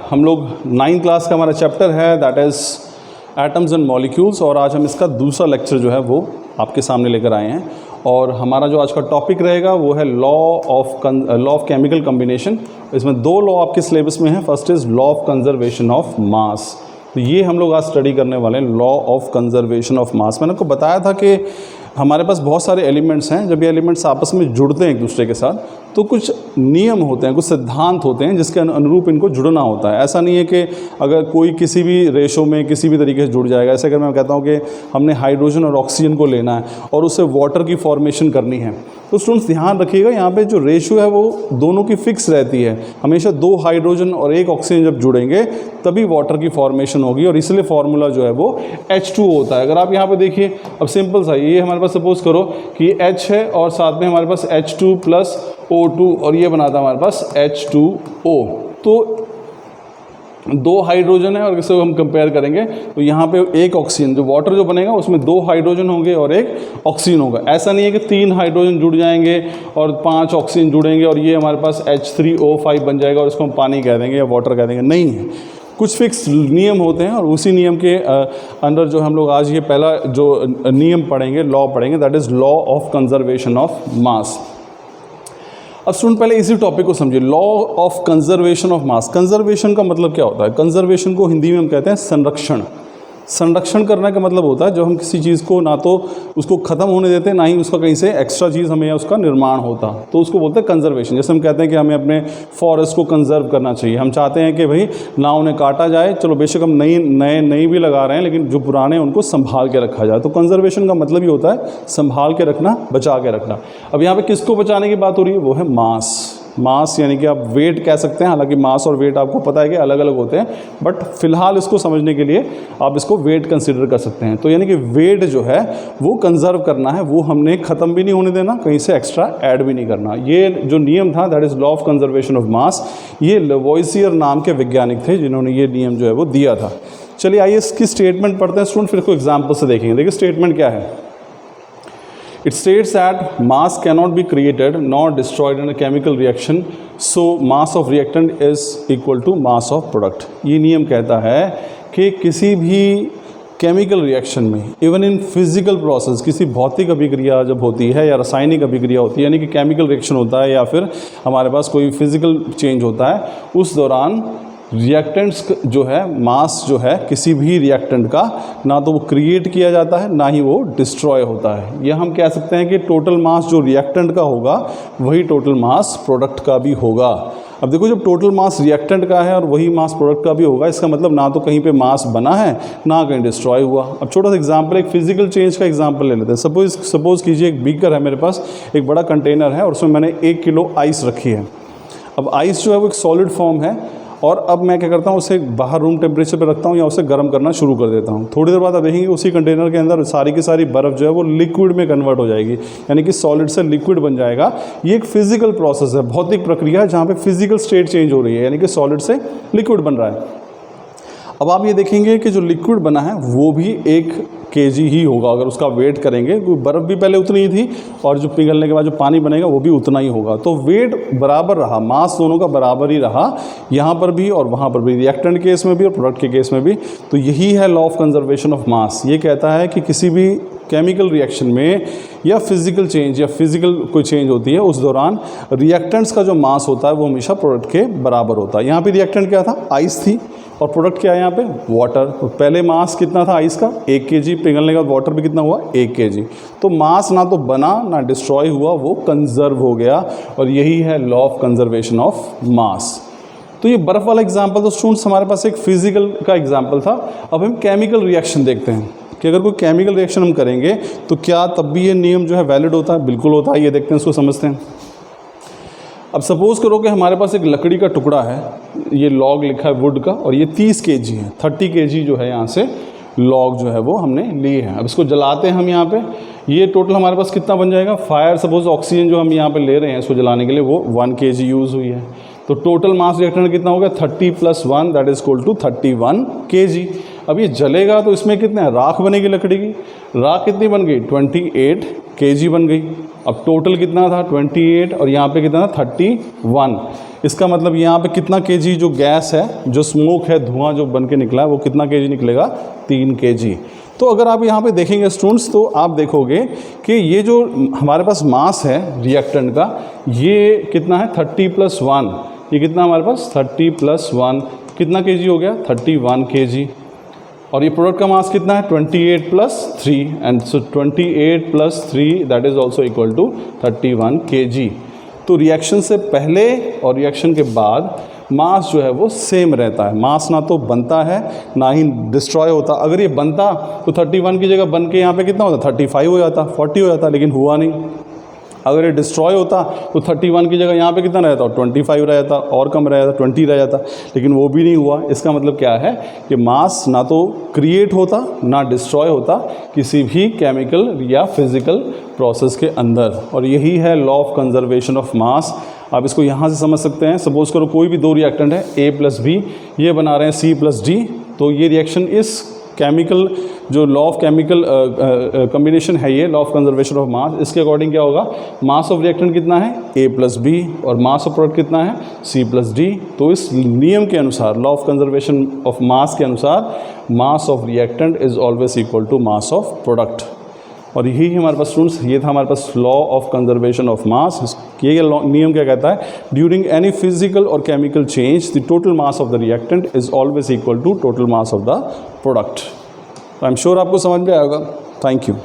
हम लोग 9th class का हमारा चैप्टर है that is atoms and molecules, और आज हम इसका दूसरा लेक्चर जो है वो आपके सामने लेकर आए हैं। और हमारा जो आज का टॉपिक रहेगा वो है लॉ ऑफ केमिकल कॉम्बिनेशन। इसमें दो लॉ आपके सिलेबस में है। First is law of conservation of मास, तो ये हम लोग आज स्टडी करने वाले हैं, लॉ ऑफ कंजर्वेशन ऑफ मास। मैंने आपको बताया था कि हमारे पास बहुत सारे एलिमेंट्स हैं। जब ये एलिमेंट्स आपस में जुड़ते हैं एक दूसरे के साथ तो कुछ नियम होते हैं, कुछ सिद्धांत होते हैं जिसके अनुरूप इनको जुड़ना होता है। ऐसा नहीं है कि अगर कोई किसी भी रेशो में किसी भी तरीके से जुड़ जाएगा। ऐसे अगर मैं कहता हूँ कि हमने हाइड्रोजन और ऑक्सीजन को लेना है और उससे वाटर की फॉर्मेशन करनी है, तो स्टूडेंट्स ध्यान रखिएगा यहाँ पे जो रेशो है वो दोनों की फिक्स रहती है। हमेशा 2 हाइड्रोजन और 1 ऑक्सीजन जब जुड़ेंगे तभी वाटर की फॉर्मेशन होगी, और इसलिए फार्मूला जो है वो H2O होता है। अगर आप यहाँ पे देखिए, अब सिंपल सा ये हमारे पास सपोज करो कि H है और साथ में हमारे पास H2 + O2 और ये बनाता है हमारे पास H2O। तो 2 हाइड्रोजन है और इससे हम कंपेयर करेंगे तो यहाँ पे 1 ऑक्सीजन, जो वाटर जो बनेगा उसमें 2 हाइड्रोजन होंगे और 1 ऑक्सीजन होगा। ऐसा नहीं है कि 3 हाइड्रोजन जुड़ जाएंगे और 5 ऑक्सीजन जुड़ेंगे और ये हमारे पास H3O5 बन जाएगा और इसको हम पानी कह देंगे या वाटर कह देंगे। नहीं है, कुछ फिक्स नियम होते हैं और उसी नियम के अंदर जो हम लोग आज ये पहला जो नियम पढ़ेंगे, लॉ पढ़ेंगे, that is law of conservation of मास। अब स्टूडेंट पहले इसी टॉपिक को समझिए, law of conservation of mass. Conservation का मतलब क्या होता है? कंजर्वेशन को हिंदी में हम कहते हैं संरक्षण। संरक्षण करने का मतलब होता है जब हम किसी चीज़ को ना तो उसको ख़त्म होने देते, ना ही उसका कहीं से एक्स्ट्रा चीज़ हमें या उसका निर्माण होता, तो उसको बोलते हैं कंजर्वेशन। जैसे हम कहते हैं कि हमें अपने फॉरेस्ट को कंजर्व करना चाहिए। हम चाहते हैं कि भाई ना उन्हें काटा जाए, चलो बेशक हम नए भी लगा रहे हैं लेकिन जो पुराने हैं उनको संभाल के रखा जाए। तो कंजर्वेशन का मतलब ही होता है संभाल के रखना, बचा के रखना। अब यहाँ पर किसको बचाने की बात हो रही है? वो है मास। मास यानी कि आप वेट कह सकते हैं, हालांकि मास और वेट आपको पता है कि अलग अलग होते हैं, बट फिलहाल इसको समझने के लिए आप इसको वेट कंसीडर कर सकते हैं। तो यानी कि वेट जो है वो कंजर्व करना है, वो हमने ख़त्म भी नहीं होने देना, कहीं से एक्स्ट्रा ऐड भी नहीं करना। ये जो नियम था that is law of conservation of mass, ये लवॉइसियर नाम के वैज्ञानिक थे जिन्होंने ये नियम जो है वो दिया था। चलिए आइए इसकी स्टेटमेंट पढ़ते हैं स्टूडेंट, फिर इसको एग्जाम्पल से देखेंगे। देखिए स्टेटमेंट क्या है। It states that mass cannot be created nor destroyed in a chemical reaction, so mass of reactant is equal to mass of product। ये नियम कहता है कि किसी भी केमिकल रिएक्शन में, इवन इन फिजिकल प्रोसेस, किसी भौतिक अभिक्रिया जब होती है या रासायनिक अभिक्रिया होती है, यानी कि केमिकल रिएक्शन होता है या फिर हमारे पास कोई फिजिकल चेंज होता है, उस दौरान रिएक्टेंट्स जो है, मास जो है किसी भी रिएक्टेंट का, ना तो वो क्रिएट किया जाता है ना ही वो डिस्ट्रॉय होता है। यह हम कह सकते हैं कि टोटल मास जो रिएक्टेंट का होगा वही टोटल मास प्रोडक्ट का भी होगा। अब देखो जब टोटल मास रिएक्टेंट का है और वही मास प्रोडक्ट का भी होगा, इसका मतलब ना तो कहीं पे मास बना है ना कहीं डिस्ट्रॉय हुआ। अब छोटा सा एग्जांपल, एक फिजिकल चेंज का एग्जांपल ले लेते हैं। सपोज कीजिए एक बीकर है मेरे पास, एक बड़ा कंटेनर है और उसमें मैंने 1 किलो आइस रखी है। अब आइस जो है वो एक सॉलिड फॉर्म है और अब मैं क्या करता हूँ, उसे बाहर रूम टेम्परेचर पर रखता हूँ या उसे गर्म करना शुरू कर देता हूँ। थोड़ी देर बाद आप देखेंगे उसी कंटेनर के अंदर सारी की सारी बर्फ़ जो है वो लिक्विड में कन्वर्ट हो जाएगी, यानी कि सॉलिड से लिक्विड बन जाएगा। ये एक फिजिकल प्रोसेस है, भौतिक प्रक्रिया है जहाँ पे फिजिकल स्टेट चेंज हो रही है, यानी कि सॉलिड से लिक्विड बन रहा है। अब आप ये देखेंगे कि जो लिक्विड बना है वो भी 1 kg ही होगा अगर उसका वेट करेंगे। बर्फ़ भी पहले उतनी ही थी और जो पिघलने के बाद जो पानी बनेगा वो भी उतना ही होगा। तो वेट बराबर रहा, मास दोनों का बराबर ही रहा, यहाँ पर भी और वहाँ पर भी, रिएक्टेंट केस में भी और प्रोडक्ट के केस में भी। तो यही है law of conservation of mass. ये कहता है कि किसी भी केमिकल रिएक्शन में या फिजिकल चेंज या फिजिकल कोई चेंज होती है उस दौरान रिएक्टेंट्स का जो मास होता है वो हमेशा प्रोडक्ट के बराबर होता है। यहाँ पे रिएक्टेंट क्या था? आइस थी, और प्रोडक्ट क्या है यहाँ पे? वाटर। तो पहले मास कितना था आइस का? 1 kg, पिघलने के बाद वाटर भी कितना हुआ? 1 kg। तो मास ना तो बना ना डिस्ट्रॉय हुआ, वो कंजर्व हो गया, और यही है लॉ ऑफ कंजर्वेशन ऑफ मास। तो ये बर्फ़ वाला एग्जाम्पल तो स्टूडेंट्स हमारे पास एक फिजिकल का एग्जाम्पल था। अब हम केमिकल रिएक्शन देखते हैं कि अगर कोई केमिकल रिएक्शन हम करेंगे तो क्या तब भी ये नियम जो है वैलिड होता है? बिल्कुल होता है। ये देखते हैं, इसको समझते हैं। अब सपोज़ करो कि हमारे पास एक लकड़ी का टुकड़ा है, ये लॉग लिखा है वुड का, और ये 30 kg है। 30 kg जो है यहाँ से लॉग जो है वो हमने लिए हैं। अब इसको जलाते हैं हम यहाँ पे, ये टोटल हमारे पास कितना बन जाएगा? फायर, सपोज ऑक्सीजन जो हम यहाँ पे ले रहे हैं इसको जलाने के लिए वो 1 kg यूज़ हुई है। तो टोटल मास रिएक्टेंट कितना हो गया? 30 + 1 that is equal to 31 kg। अब ये जलेगा तो इसमें कितने राख बनेगी लकड़ी की? राख कितनी बन गई? 28 kg बन गई। अब टोटल कितना था? 28, और यहाँ पे कितना था? 31। इसका मतलब यहाँ पे कितना केजी जो गैस है, जो स्मोक है, धुआं जो बन के निकला है, वो कितना केजी निकलेगा? 3 केजी। तो अगर आप यहाँ पे देखेंगे स्टूडेंट्स, तो आप देखोगे कि ये जो हमारे पास मास है रिएक्टेंट का, ये कितना है? 30 + 1। ये कितना हमारे पास? 30 + 1 कितना केजी हो गया? 31 केजी। और ये प्रोडक्ट का मास कितना है? 28 + 3, and so 28 + 3 that is also equal to 31 kg. तो रिएक्शन से पहले और रिएक्शन के बाद मास जो है वो सेम रहता है। मास ना तो बनता है ना ही डिस्ट्रॉय होता। अगर ये बनता तो 31 की जगह बन के यहाँ पे कितना होता? 35 हो जाता, 40 हो जाता, लेकिन हुआ नहीं। अगर ये डिस्ट्रॉय होता तो 31 की जगह यहाँ पे कितना रहता? 25 रह जाता, और कम रह जाता, 20 रह जाता, लेकिन वो भी नहीं हुआ। इसका मतलब क्या है कि मास ना तो क्रिएट होता ना डिस्ट्रॉय होता किसी भी केमिकल या फिजिकल प्रोसेस के अंदर। और यही है लॉ ऑफ कंजर्वेशन ऑफ मास। आप इसको यहाँ से समझ सकते हैं। सपोज करो कोई भी दो रिएक्टेंट है A + B, ये बना रहे हैं C + D, तो ये रिएक्शन इस केमिकल जो लॉ ऑफ केमिकल कम्बिनेशन है, ये लॉ ऑफ कंजर्वेशन ऑफ मास, इसके अकॉर्डिंग क्या होगा? मास ऑफ रिएक्टेंट कितना है? A + B, और मास ऑफ प्रोडक्ट कितना है? C + D। तो इस नियम के अनुसार, law of conservation of mass के अनुसार, mass of reactant is always equal to mass of product. और यही हमारे पास स्टूडेंट्स, ये था हमारे पास law of conservation of mass. ये नियम क्या कहता है? ड्यूरिंग एनी फिजिकल और chemical change the total mass of the reactant is always equal to total mass of the product. I am sure आपको समझ में आएगा। Thank you.